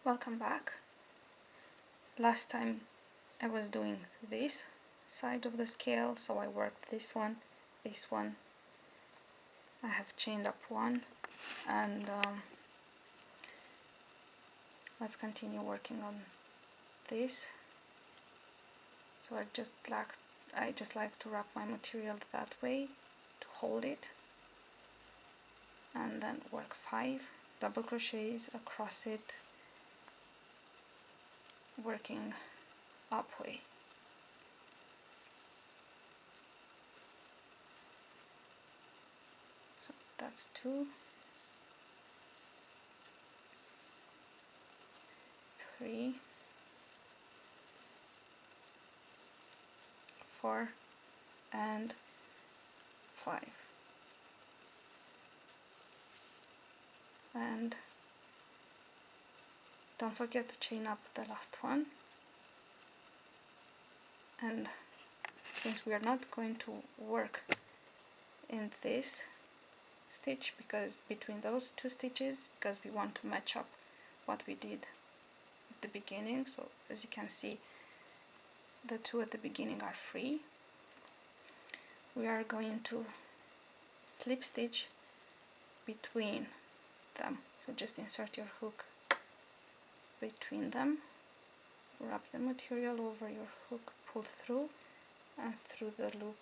Welcome back. Last time I was doing this side of the scale, so I worked this one. I have chained up one, and let's continue working on this. So I just like to wrap my material that way to hold it, and then work 5 double crochets across it, working upway. So that's 2, 3, 4, and 5. And don't forget to chain up the last one. And since we are not going to work in this stitch, because between those 2 stitches, because we want to match up what we did at the beginning, so as you can see the 2 at the beginning are free, we are going to slip stitch between them. So just insert your hook between them, wrap the material over your hook, pull through and through the loop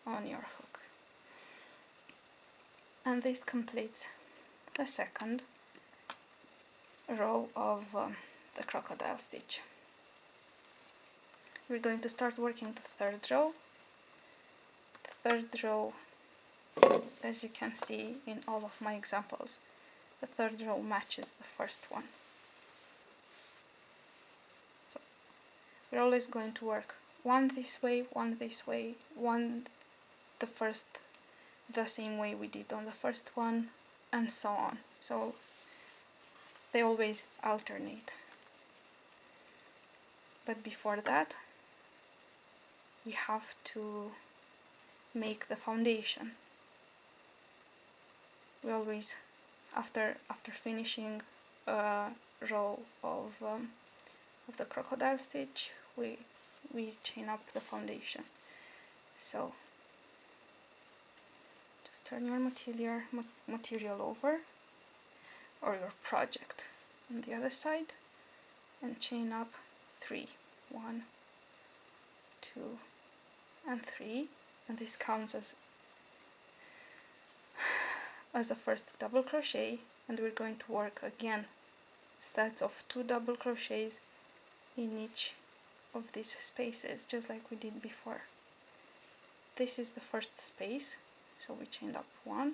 on your hook. And this completes the second row of the crocodile stitch. We're going to start working the 3rd row. The 3rd row, as you can see in all of my examples, the 3rd row matches the 1st one. So we're always going to work one this way, one this way, one the same way we did on the 1st one, and so on. So they always alternate. But before that, we have to make the foundation. We always, after finishing a row of the crocodile stitch, we chain up the foundation. So just turn your material over, or your project on the other side, and chain up 3. 1, 2, and 3, and this counts as a first double crochet, and we're going to work again sets of 2 double crochets in each of these spaces, just like we did before. This is the first space, so we chained up 1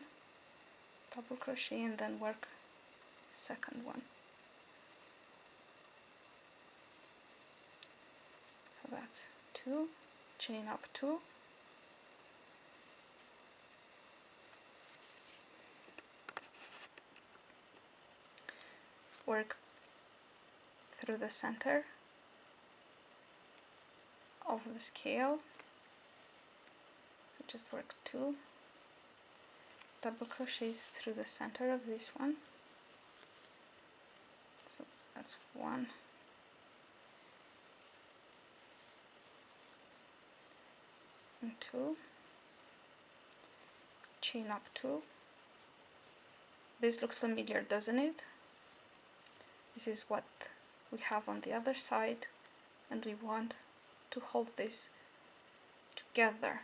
double crochet and then work second one. So that's 2, chain up 2, work through the center of the scale, so just work 2 double crochets through the center of this one. So that's 1, and 2, chain up 2. This looks familiar, doesn't it? This is what we have on the other side, and we want to hold this together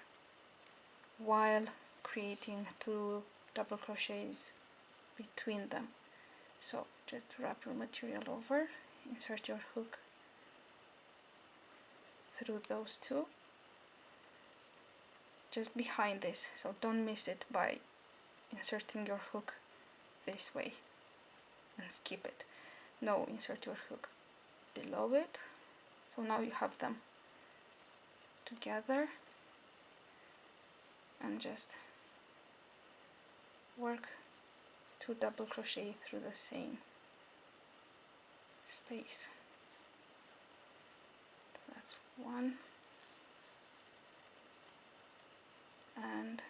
while creating 2 double crochets between them. So just wrap your material over, insert your hook through those 2, just behind this, so don't miss it by inserting your hook this way and skip it. No, insert your hook below it, so now you have them together, and just work 2 double crochet through the same space. So that's 1 and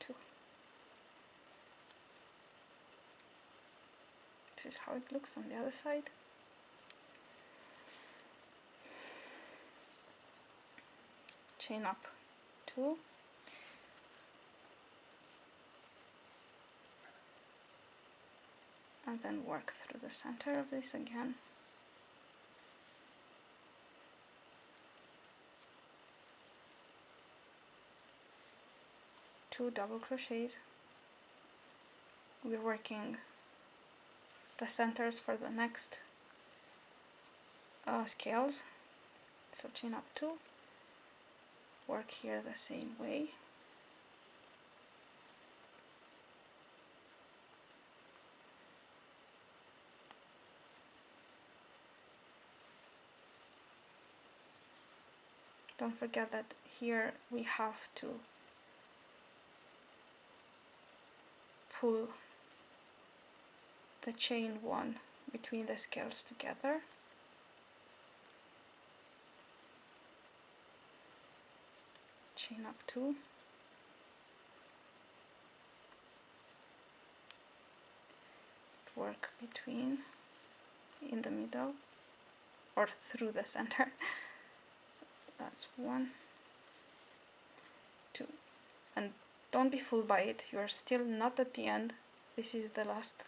2. This is how it looks on the other side. Chain up 2, and then work through the center of this again. Two double crochets. We're working the centers for the next scales, so chain up 2, work here the same way, don't forget that here we have to pull the chain 1 between the scales together, chain up 2, work between, in the middle or through the center. So that's 1, 2, and don't be fooled by it, you're still not at the end. This is the last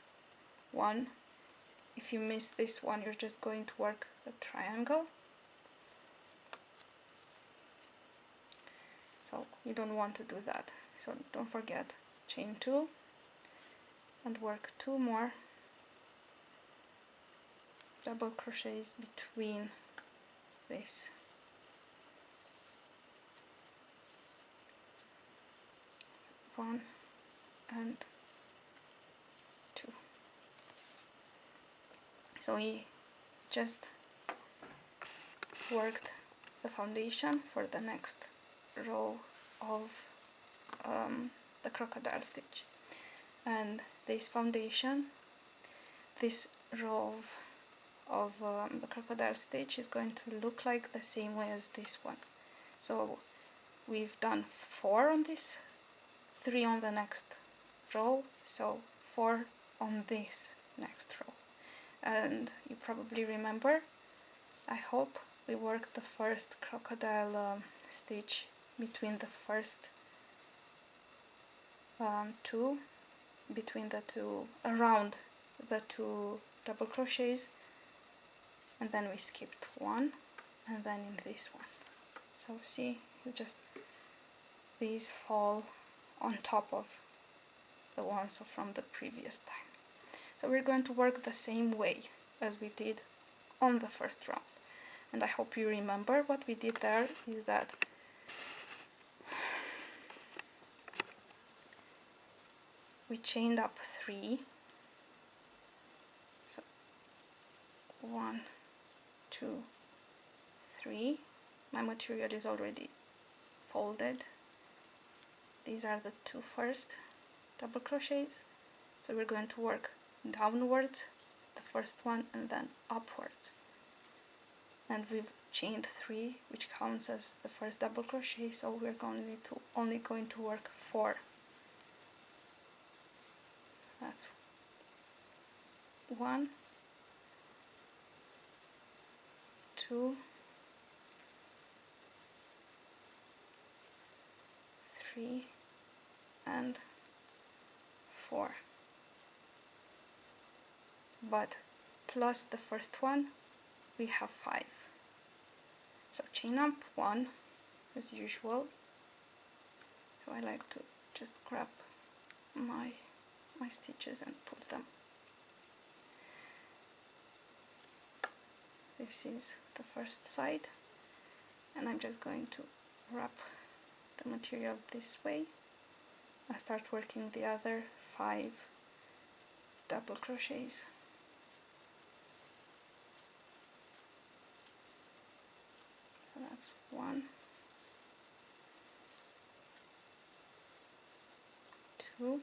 one. If you miss this one, you're just going to work a triangle, so you don't want to do that. So don't forget, chain 2 and work 2 more double crochets between this. So 1 and 2. So we just worked the foundation for the next row of the crocodile stitch, and this foundation, this row of the crocodile stitch is going to look like the same way as this one. So we've done 4 on this, 3 on the next row, so 4 on this next row. And you probably remember, I hope, we worked the first crocodile stitch between the first 2, between the 2, around the 2 double crochets, and then we skipped 1, and then in this one. So see, you just, these fall on top of the ones from the previous time. So we're going to work the same way as we did on the first round. And I hope you remember what we did there is that we chained up 3. So 1, 2, 3. My material is already folded. These are the 2 first double crochets. So we're going to work downwards, the first one, and then upwards. And we've chained 3, which counts as the first double crochet, so we're only going to work 4. So that's 1, 2, 3, and 4. But plus the first one, we have 5. So chain up 1 as usual. So I like to just grab my stitches and put them. This is the first side, and I'm just going to wrap the material this way. I start working the other 5 double crochets. So that's 1, 2,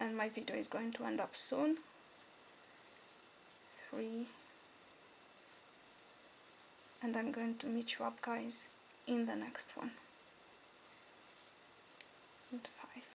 and my video is going to end up soon. 3, and I'm going to meet you up, guys, in the next one.